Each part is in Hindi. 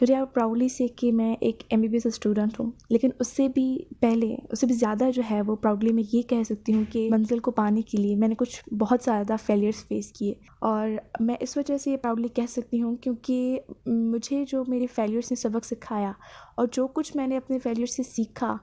मुझे आप प्राउडली से कि मैं एक एमबीबीएस स्टूडेंट हूँ, लेकिन उससे भी पहले, उससे भी ज़्यादा जो है वो प्राउडली मैं ये कह सकती हूँ कि मंजिल को पाने के लिए मैंने कुछ बहुत ज़्यादा फेलियर्स फेस किए। और मैं इस वजह से ये प्राउडली कह सकती हूँ क्योंकि मुझे जो मेरे फेलियर्स ने सबक सिखाया और जो कुछ मैंने अपने फेलियर से सीखा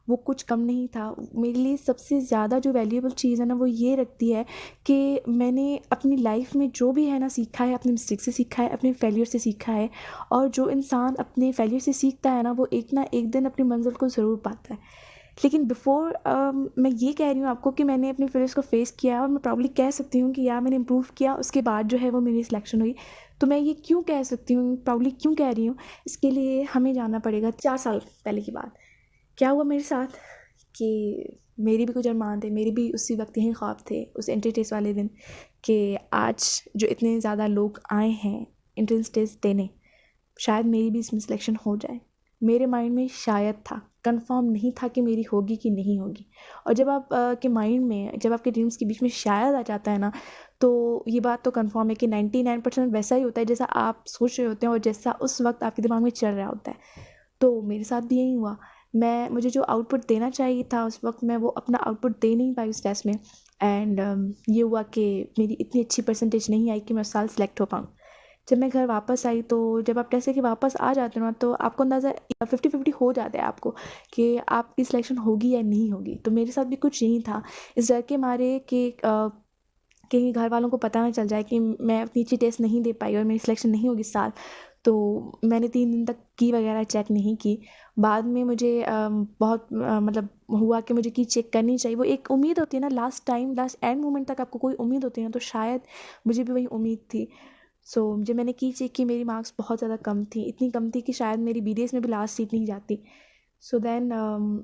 वो कुछ कम नहीं था। मेरे लिए सबसे ज़्यादा जो वैल्यूएबल चीज़ है ना वो ये रखती है कि मैंने अपनी लाइफ में जो भी है ना सीखा है, अपने मिस्टेक से सीखा है, अपने फेलियर से सीखा है। और जो इंसान अपने फेलियर से सीखता है ना वो एक ना एक दिन अपनी मंजिल को ज़रूर पाता है। लेकिन बिफोर मैं ये कह रही हूँ आपको कि मैंने अपने फेलियर्स को फेस किया और मैं प्राउडली कह सकती हूँ कि यार मैंने इम्प्रूव किया, उसके बाद जो है वो मेरी सिलेक्शन हुई। तो मैं ये क्यों कह सकती हूँ, प्राउडली क्यों कह रही हूँ, इसके लिए हमें जाना पड़ेगा 4 साल पहले की बात। क्या हुआ मेरे साथ कि मेरी भी कुछ अरमान थे, मेरे भी उसी वक्त यही ख्वाब थे उस एंट्री टेस्ट वाले दिन कि आज जो इतने ज़्यादा लोग आए हैं एंट्रेंस टेस्ट देने, शायद मेरी भी इसमें सिलेक्शन हो जाए। मेरे माइंड में शायद था, कंफर्म नहीं था कि मेरी होगी कि नहीं होगी। और जब आप के माइंड में, जब आपके ड्रीम्स के बीच में शायद आ जाता है ना, तो ये बात तो कंफर्म है कि 99% वैसा ही होता है जैसा आप सोच रहे होते हैं और जैसा उस वक्त आपके दिमाग में चल रहा होता है। तो मेरे साथ भी यही हुआ। मुझे जो आउटपुट देना चाहिए था उस वक्त, मैं वो अपना आउटपुट दे नहीं पाई उस टेस्ट में। एंड ये हुआ कि मेरी इतनी अच्छी परसेंटेज नहीं आई कि मैं उस साल सेलेक्ट हो पाऊँ। जब मैं घर वापस आई तो जब आप टेस्ट के वापस आ जाते हो ना तो आपको अंदाज़ा 50-50 हो जाता है आपको कि आपकी सिलेक्शन होगी या नहीं होगी। तो मेरे साथ भी कुछ यही था, इस डर के मारे कि कहीं घर वालों को पता ना चल जाए कि मैं अपनी अच्छी टेस्ट नहीं दे पाई और मेरी सिलेक्शन नहीं होगी इस साल। तो मैंने 3 दिन तक की वगैरह चेक नहीं की। बाद में मुझे बहुत मतलब हुआ कि मुझे की चेक करनी चाहिए। वो एक उम्मीद होती है ना, last time, last end moment तक आपको कोई उम्मीद होती है ना, तो शायद मुझे भी वही उम्मीद थी। सो जब मैंने की चेक की, मेरी मार्क्स बहुत ज़्यादा कम थी, इतनी कम थी कि शायद मेरी बीडीएस में भी लास्ट सीट नहीं जाती। सो देन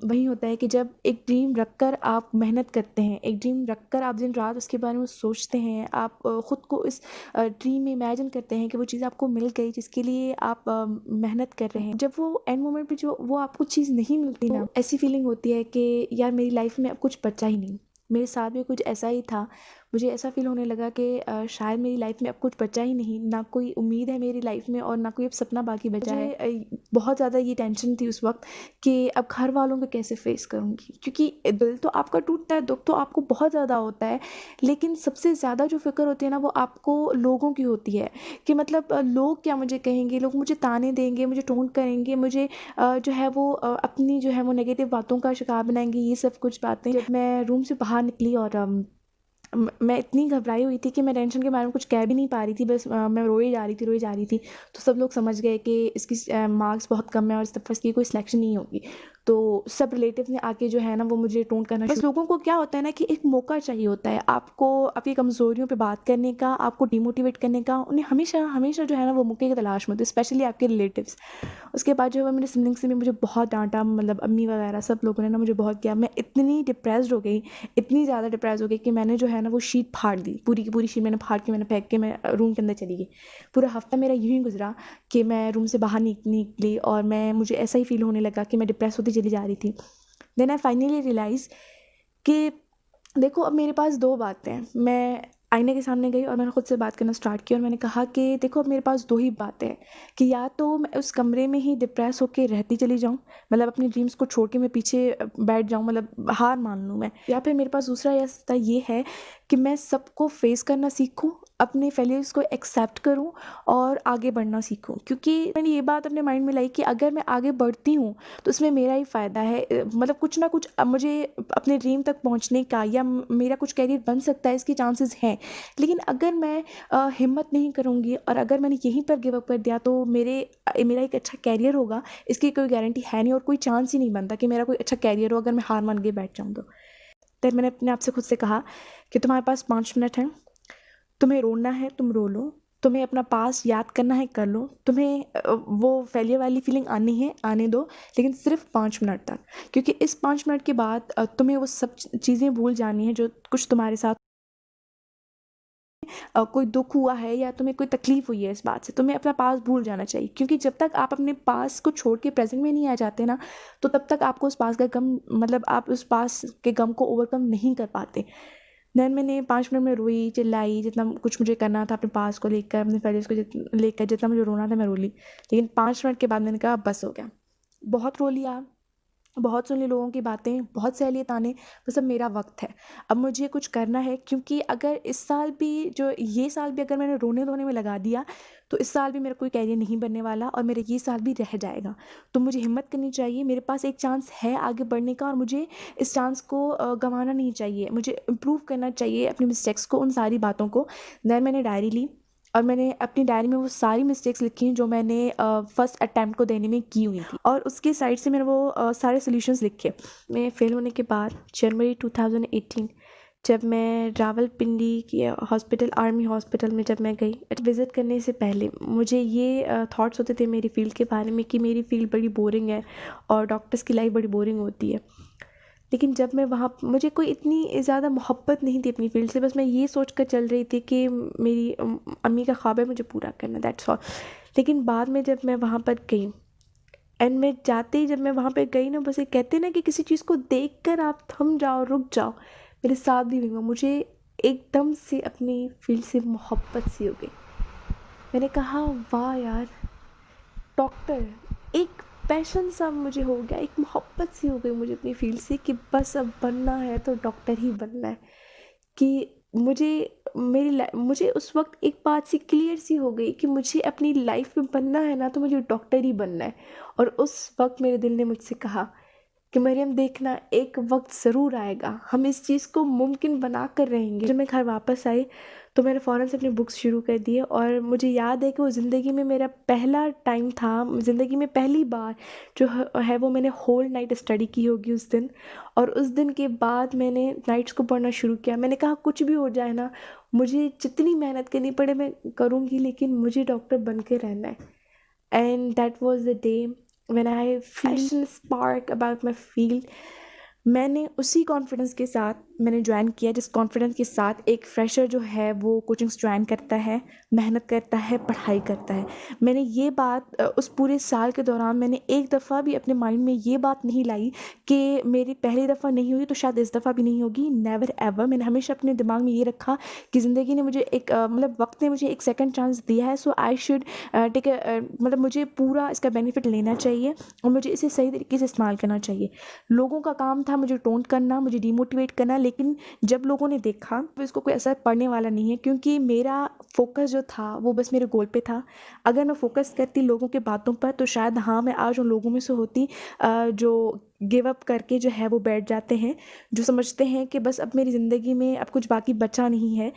वही होता है कि जब एक ड्रीम रख कर आप मेहनत करते हैं, एक ड्रीम रख कर आप दिन रात उसके बारे में सोचते हैं, आप ख़ुद को इस ड्रीम में इमेजिन करते हैं कि वो चीज़ आपको मिल गई जिसके लिए आप मेहनत कर रहे हैं। जब वो एंड मोमेंट पे जो वो आपको चीज़ नहीं मिलती ना, ऐसी फीलिंग होती है कि यार मेरी लाइफ में अब कुछ बचा ही नहीं। मेरे साथ भी कुछ ऐसा ही था। मुझे ऐसा फ़ील होने लगा कि शायद मेरी लाइफ में अब कुछ बचा ही नहीं, ना कोई उम्मीद है मेरी लाइफ में और ना कोई अब सपना बाकी बचा है। बहुत ज़्यादा ये टेंशन थी उस वक्त कि अब घर वालों को कैसे फेस करूँगी, क्योंकि दिल तो आपका टूटता है, दुख तो आपको बहुत ज़्यादा होता है, लेकिन सबसे ज़्यादा जो फ़िक्र होती है ना वो आपको लोगों की होती है कि मतलब लोग क्या मुझे कहेंगे, लोग मुझे ताने देंगे, मुझे टोंट करेंगे, मुझे जो है वो अपनी जो है वो नेगेटिव बातों का शिकार बनाएंगे, ये सब कुछ बातें। जब मैं रूम से बाहर निकली और मैं इतनी घबराई हुई थी कि मैं टेंशन के बारे में कुछ कह भी नहीं पा रही थी, बस मैं रोई जा रही थी, रोई जा रही थी। तो सब लोग समझ गए कि इसकी मार्क्स बहुत कम है और इस दफ़ा इसकी कोई सिलेक्शन नहीं होगी। तो सब रिलेटिव ने आके जो है ना वो मुझे टोंट करना शुरू। बस लोगों को क्या होता है ना कि एक मौका चाहिए होता है आपको आपकी कमज़ोरियों पे बात करने का, आपको डिमोटिवेट करने का। उन्हें हमेशा हमेशा जो है ना वो मौके की तलाश में होती है, स्पेशली आपके रिलेटिव्स। उसके बाद जो है मेरे सिबलिंग्स ने भी मुझे बहुत डाँटा, मतलब अम्मी वगैरह सब लोगों ने ना मुझे बहुत किया। मैं इतनी डिप्रेस्ड हो गई, इतनी ज़्यादा डिप्रेस हो गई कि मैंने जो है ना वो शीट फाड़ दी, पूरी की पूरी शीट मैंने फाड़ के, मैंने फेंक के मैं रूम के अंदर चली गई। पूरा हफ्ता मेरा यूं ही गुजरा कि मैं रूम से बाहर निकली और मुझे ऐसा ही फील होने लगा कि मैं डिप्रेस होती चली जा रही थी। देन आई फाइनली रियलाइज़ कि देखो अब मेरे पास 2 बातें हैं। मैं आईने के सामने गई और मैंने खुद से बात करना स्टार्ट किया और मैंने कहा कि देखो अब मेरे पास 2 ही बातें हैं कि या तो मैं उस कमरे में ही डिप्रेस होके रहती चली जाऊँ, मतलब अपनी ड्रीम्स को छोड़ के मैं पीछे बैठ जाऊँ, मतलब हार मान लूँ मैं, या फिर मेरे पास दूसरा रास्ता ये है कि मैं सबको फेस करना सीखूँ, अपने फेलियर्स को एक्सेप्ट करूँ और आगे बढ़ना सीखूँ। क्योंकि मैंने ये बात अपने माइंड में लाई कि अगर मैं आगे बढ़ती हूँ तो उसमें मेरा ही फ़ायदा है। मतलब कुछ ना कुछ मुझे अपने ड्रीम तक पहुँचने का या मेरा कुछ करियर बन सकता है, इसके चांसेस हैं। लेकिन अगर मैं हिम्मत नहीं करूँगी और अगर मैंने यहीं पर गिव अप कर दिया तो मेरा एक अच्छा करियर होगा, इसकी कोई गारंटी है नहीं और कोई चांस ही नहीं बनता कि मेरा कोई अच्छा करियर हो अगर मैं हार मान के बैठ जाऊँ तो। तब मैंने अपने आप से खुद से कहा कि तुम्हारे पास 5 मिनट हैं, तुम्हें रोना है तुम रो लो, तुम्हें अपना पास याद करना है कर लो, तुम्हें वो फेलियर वाली फीलिंग आनी है आने दो, लेकिन सिर्फ 5 मिनट तक। क्योंकि इस 5 मिनट के बाद तुम्हें वो सब चीज़ें भूल जानी है जो कुछ तुम्हारे साथ कोई दुख हुआ है या तुम्हें कोई तकलीफ हुई है। इस बात से तुम्हें अपना पास भूल जाना चाहिए, क्योंकि जब तक आप अपने पास को छोड़ के प्रेजेंट में नहीं आ जाते ना, तो तब तक आपको उस पास का गम, मतलब आप उस पास के गम को ओवरकम नहीं कर पाते। देन मैंने 5 मिनट में रोई, चिल्लाई, जितना कुछ मुझे करना था अपने पास को लेकर, अपने फेलियर्स को लेकर जितना मुझे रोना था मैं रो ली। लेकिन 5 मिनट के बाद मैंने कहा बस हो गया। बहुत रो लिया, बहुत सुन ली लोगों की बातें, बहुत सह लिए ताने, बस अब मेरा वक़्त है। अब मुझे कुछ करना है, क्योंकि अगर इस साल भी जो ये साल भी अगर मैंने रोने-धोने में लगा दिया, तो इस साल भी मेरा कोई करियर नहीं बनने वाला और मेरा ये साल भी रह जाएगा। तो मुझे हिम्मत करनी चाहिए, मेरे पास एक चांस है आगे बढ़ने का और मुझे इस चांस को गँवाना नहीं चाहिए। मुझे इम्प्रूव करना चाहिए अपनी मिस्टेक्स को, उन सारी बातों को। देन मैंने डायरी ली और मैंने अपनी डायरी में वो सारी मिस्टेक्स लिखी जो मैंने फर्स्ट अटेम्प्ट को देने में की हुई थी, और उसके साइड से मैंने वो सारे सॉल्यूशंस लिखे। मैं फेल होने के बाद जनवरी 2018 जब मैं रावलपिंडी की हॉस्पिटल, आर्मी हॉस्पिटल में जब मैं गई, विज़िट करने से पहले मुझे ये थॉट्स होते थे मेरी फ़ील्ड के बारे में कि मेरी फ़ील्ड बड़ी बोरिंग है और डॉक्टर्स की लाइफ बड़ी बोरिंग होती है। लेकिन जब मैं वहाँ, मुझे कोई इतनी ज़्यादा मोहब्बत नहीं थी अपनी फ़ील्ड से, बस मैं ये सोच कर चल रही थी कि मेरी अम्मी का ख्वाब है मुझे पूरा करना, दैट्स ऑल। लेकिन बाद में जब मैं वहाँ पर गई एंड मैं जाते ही जब मैं वहाँ पे गई ना, बस ये कहते हैं ना कि किसी चीज़ को देख कर आप थम जाओ, रुक जाओ, मेरे साथ भी हुआ। मुझे एकदम से अपनी फ़ील्ड से मोहब्बत सी हो गई। मैंने कहा वाह यार, डॉक्टर, एक पैशन सा मुझे हो गया, एक मोहब्बत सी हो गई मुझे अपनी फ़ील्ड से कि बस अब बनना है तो डॉक्टर ही बनना है। कि मुझे उस वक़्त एक बात सी क्लियर सी हो गई कि मुझे अपनी लाइफ़ में बनना है ना, तो मुझे डॉक्टर ही बनना है। और उस वक़्त मेरे दिल ने मुझसे कहा कि मरियम देखना, एक वक़्त ज़रूर आएगा, हम इस चीज़ को मुमकिन बना कर रहेंगे। जब मैं घर वापस आई तो मैंने फ़ौरन से अपनी बुक्स शुरू कर दिए, और मुझे याद है कि वो ज़िंदगी में मेरा पहला टाइम था, ज़िंदगी में पहली बार जो है वो मैंने होल नाइट स्टडी की होगी उस दिन। और उस दिन के बाद मैंने नाइट्स को पढ़ना शुरू किया। मैंने कहा कुछ भी हो जाए ना, मुझे जितनी मेहनत करनी पड़े मैं करूँगी, लेकिन मुझे डॉक्टर बन के रहना है। And that was the day when I passion spark about my field. मैंने उसी कॉन्फिडेंस के साथ मैंने ज्वाइन किया, जिस कॉन्फिडेंस के साथ एक फ्रेशर जो है वो कोचिंग्स ज्वाइन करता है, मेहनत करता है, पढ़ाई करता है। मैंने ये बात उस पूरे साल के दौरान मैंने एक दफ़ा भी अपने माइंड में ये बात नहीं लाई कि मेरी पहली दफ़ा नहीं हुई तो शायद इस दफ़ा भी नहीं होगी, नेवर एवर। मैंने हमेशा अपने दिमाग में ये रखा कि ज़िंदगी ने मुझे एक मतलब वक्त ने मुझे एक सेकंड चांस दिया है, सो आई शुड टेक मतलब मुझे पूरा इसका बेनिफिट लेना चाहिए और मुझे इसे सही तरीके से इस्तेमाल करना चाहिए। लोगों का काम था मुझे टोंट करना, मुझे डिमोटिवेट करना, लेकिन जब लोगों ने देखा तो इसको कोई असर पड़ने वाला नहीं है, क्योंकि मेरा फोकस जो था वो बस मेरे गोल पे था। अगर मैं फोकस करती लोगों के बातों पर तो शायद हाँ, मैं आज उन लोगों में से होती जो गिव अप करके जो है वो बैठ जाते हैं, जो समझते हैं कि बस अब मेरी ज़िंदगी में अब कुछ बाकी बचा नहीं है।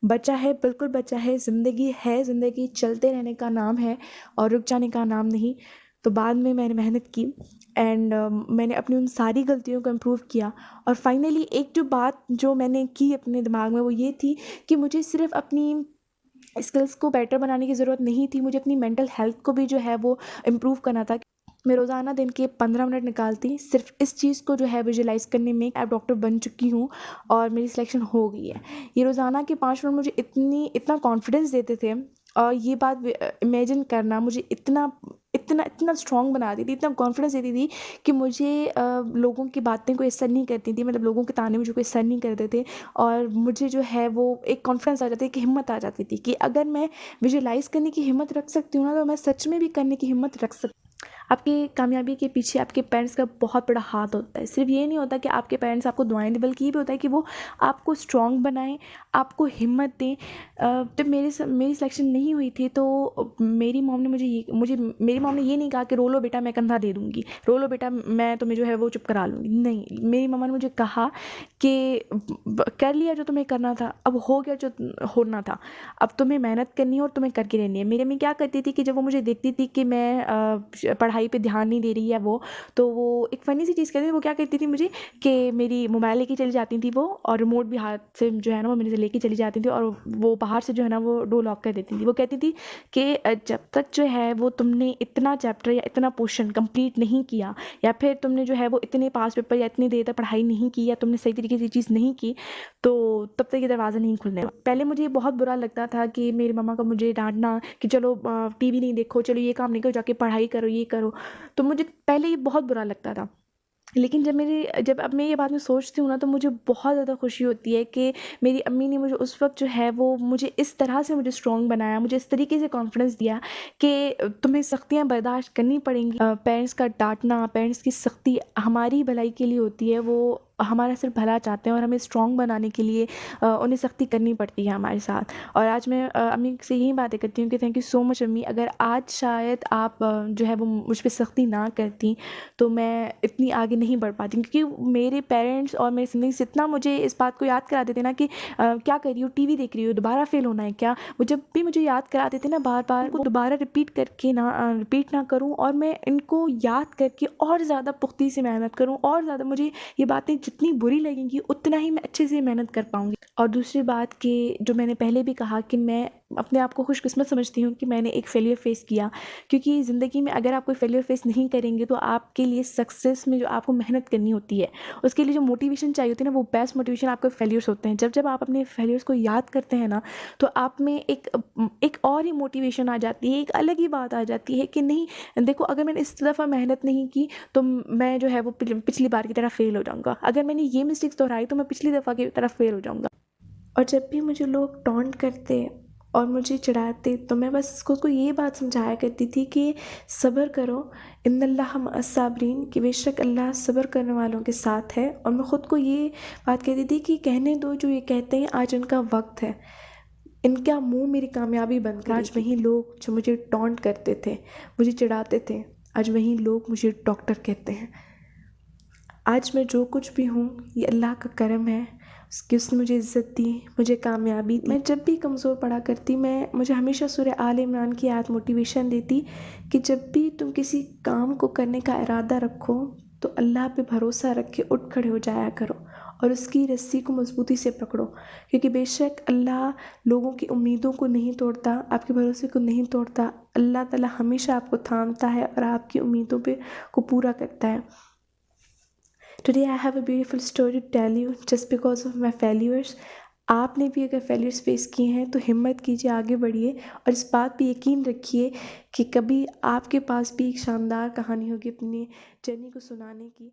बचा है, बिल्कुल बचा है, ज़िंदगी है, ज़िंदगी चलते रहने का नाम है और रुक जाने का नाम नहीं। तो बाद में मैंने मेहनत की एंड मैंने अपनी उन सारी गलतियों को इम्प्रूव किया, और फाइनली एक जो बात जो मैंने की अपने दिमाग में वो ये थी कि मुझे सिर्फ अपनी स्किल्स को बेटर बनाने की ज़रूरत नहीं थी, मुझे अपनी मेंटल हेल्थ को भी जो है वो इम्प्रूव करना था। मैं रोज़ाना दिन के 15 मिनट निकालती सिर्फ इस चीज़ को जो है विजुलाइज़ करने में, अब डॉक्टर बन चुकी हूँ और मेरी सिलेक्शन हो गई है। ये रोज़ाना के 5 मिनट मुझे इतना कॉन्फिडेंस देते थे, और ये बात इमेजिन करना मुझे इतना इतना इतना स्ट्रॉन्ग बना देती थी, इतना कॉन्फिडेंस देती थी कि मुझे लोगों की बातें कोई असर नहीं करती थी, मतलब लोगों के ताने मुझे कोई असर नहीं करते थे। और मुझे जो है वो एक कॉन्फिडेंस आ जाती थी, कि हिम्मत आ जाती थी कि अगर मैं विजुलाइज़ करने की हिम्मत रख सकती हूँ ना, तो मैं सच में भी करने की हिम्मत रख सकती। आपकी कामयाबी के पीछे आपके पेरेंट्स का बहुत बड़ा हाथ होता है। सिर्फ ये नहीं होता कि आपके पेरेंट्स आपको दुआएं दें, बल्कि ये भी होता है कि वो आपको स्ट्रॉन्ग बनाएं, आपको हिम्मत दें। जब मेरी सिलेक्शन नहीं हुई थी तो मेरी मॉम ने ये नहीं कहा कि रो लो बेटा मैं कंधा दे दूँगी, रो लो बेटा मैं तुम्हें जो है वो चुप करा लूँगी। नहीं, मेरी मम्मा ने मुझे कहा कि कर लिया जो तुम्हें करना था, अब हो गया जो होना था, अब तुम्हें मेहनत करनी है और तुम्हें करके रहनी है। मेरी मम्मी क्या करती थी कि जब वो मुझे देखती थी कि मैं पढ़ाई पे ध्यान नहीं दे रही है वो, तो वो एक फ़नी सी चीज़ करती थी। वो क्या करती थी मुझे कि मेरी मोबाइल लेके चली जाती थी वो, और रिमोट भी हाथ से जो है ना वो मेरे से लेके चली जाती थी, और वो बाहर से जो है ना वो डोर लॉक कर देती थी। वो कहती थी कि जब तक जो है वो तुमने इतना चैप्टर या इतना पोर्शन कंप्लीट नहीं किया, या फिर तुमने जो है वो इतने पास पेपर या इतनी देर तक पढ़ाई नहीं की, या तुमने सही तरीके से चीज़ नहीं की, तो तब तक ये दरवाज़ा नहीं खुलने। पहले मुझे बहुत बुरा लगता था कि मेरी मम्मा का मुझे डांटना कि चलो टीवी नहीं देखो, चलो ये काम नहीं करो, जाके पढ़ाई करो, ये करो। तो मुझे पहले ये बहुत बुरा लगता था। लेकिन जब अब मैं ये बात मैं सोचती हूँ ना, तो मुझे बहुत ज़्यादा खुशी होती है कि मेरी अम्मी ने मुझे उस वक़्त जो है वो मुझे इस तरह से मुझे स्ट्रॉन्ग बनाया, मुझे इस तरीके से कॉन्फिडेंस दिया कि तुम्हें सख्तियाँ बर्दाश्त करनी पड़ेंगी। पेरेंट्स का डाँटना, पेरेंट्स की सख्ती हमारी भलाई के लिए होती है, वो हमारा सिर्फ़ भला चाहते हैं और हमें स्ट्रॉन्ग बनाने के लिए उन्हें सख्ती करनी पड़ती है हमारे साथ। और आज मैं अम्मी से यही बातें करती हूँ कि थैंक यू सो मच अम्मी, अगर आज शायद आप जो है वो मुझ पे सख्ती ना करतीं, तो मैं इतनी आगे नहीं बढ़ पाती, क्योंकि मेरे पेरेंट्स और मेरी ज़िंदगी से इतना मुझे इस बात को याद कराते थे ना कि क्या कर रही हो, टीवी देख रही हो, दोबारा फेल होना है क्या। वो जब भी मुझे याद कराते थे ना बार बार, उनको दोबारा रिपीट ना करूं, और मैं इनको याद करके और ज़्यादा पुख्ती से मेहनत करूं, और ज़्यादा मुझे ये बातें जितनी बुरी लगेंगी उतना ही मैं अच्छे से मेहनत कर पाऊंगी। और दूसरी बात कि जो मैंने पहले भी कहा कि मैं अपने आप को खुशकिस्मत समझती हूँ कि मैंने एक फेलियर फेस किया, क्योंकि ज़िंदगी में अगर आप कोई फेलियर फेस नहीं करेंगे तो आपके लिए सक्सेस में जो आपको मेहनत करनी होती है, उसके लिए जो मोटिवेशन चाहिए होती है ना, वो बेस्ट मोटिवेशन आपके फेलियर्स होते हैं। जब जब आप अपने फेलियर्स को याद करते हैं ना, तो आप में एक और ही मोटिवेशन आ जाती है, एक अलग ही बात आ जाती है कि नहीं, देखो अगर मैंने इस दफ़ा मेहनत नहीं की तो मैं जो है वो पिछली बार की तरह फेल हो जाऊँगा, अगर मैंने ये मिस्टेक्स दोहराई तो मैं पिछली दफ़ा की तरह फेल हो जाऊँगा। और जब भी मुझे लोग टॉन्ट करते और मुझे चिढ़ाते, तो मैं बस उसको ये बात समझाया करती थी कि सब्र करो, इन्नल्लाह मअस-साबिरीन, कि बेशक अल्लाह सब्र करने वालों के साथ है। और मैं ख़ुद को ये बात कहती थी कि कहने दो जो ये कहते हैं, आज इनका वक्त है, इनका मुंह मेरी कामयाबी बंद करेगी। आज वही लोग जो मुझे टॉन्ट करते थे, मुझे चिढ़ाते थे, आज वही लोग मुझे डॉक्टर कहते हैं। आज मैं जो कुछ भी हूँ ये अल्लाह का करम है, उसकी उसने मुझे इज़्ज़त दी, मुझे कामयाबी दी। मैं जब भी कमज़ोर पड़ा करती, मुझे हमेशा सूरह आल इमरान की आयत मोटिवेशन देती कि जब भी तुम किसी काम को करने का इरादा रखो तो अल्लाह पे भरोसा रख के उठ खड़े हो जाया करो और उसकी रस्सी को मजबूती से पकड़ो, क्योंकि बेशक अल्लाह लोगों की उम्मीदों को नहीं तोड़ता, आपके भरोसे को नहीं तोड़ता। अल्लाह ताला हमेशा आपको थामता है और आपकी उम्मीदों को पूरा करता है। Today I have a beautiful story to tell you just because of my failures. आपने भी अगर फेलियर्स फेस किए हैं तो हिम्मत कीजिए, आगे बढ़िए और इस बात पे यकीन रखिए कि कभी आपके पास भी एक शानदार कहानी होगी अपनी जर्नी को सुनाने की।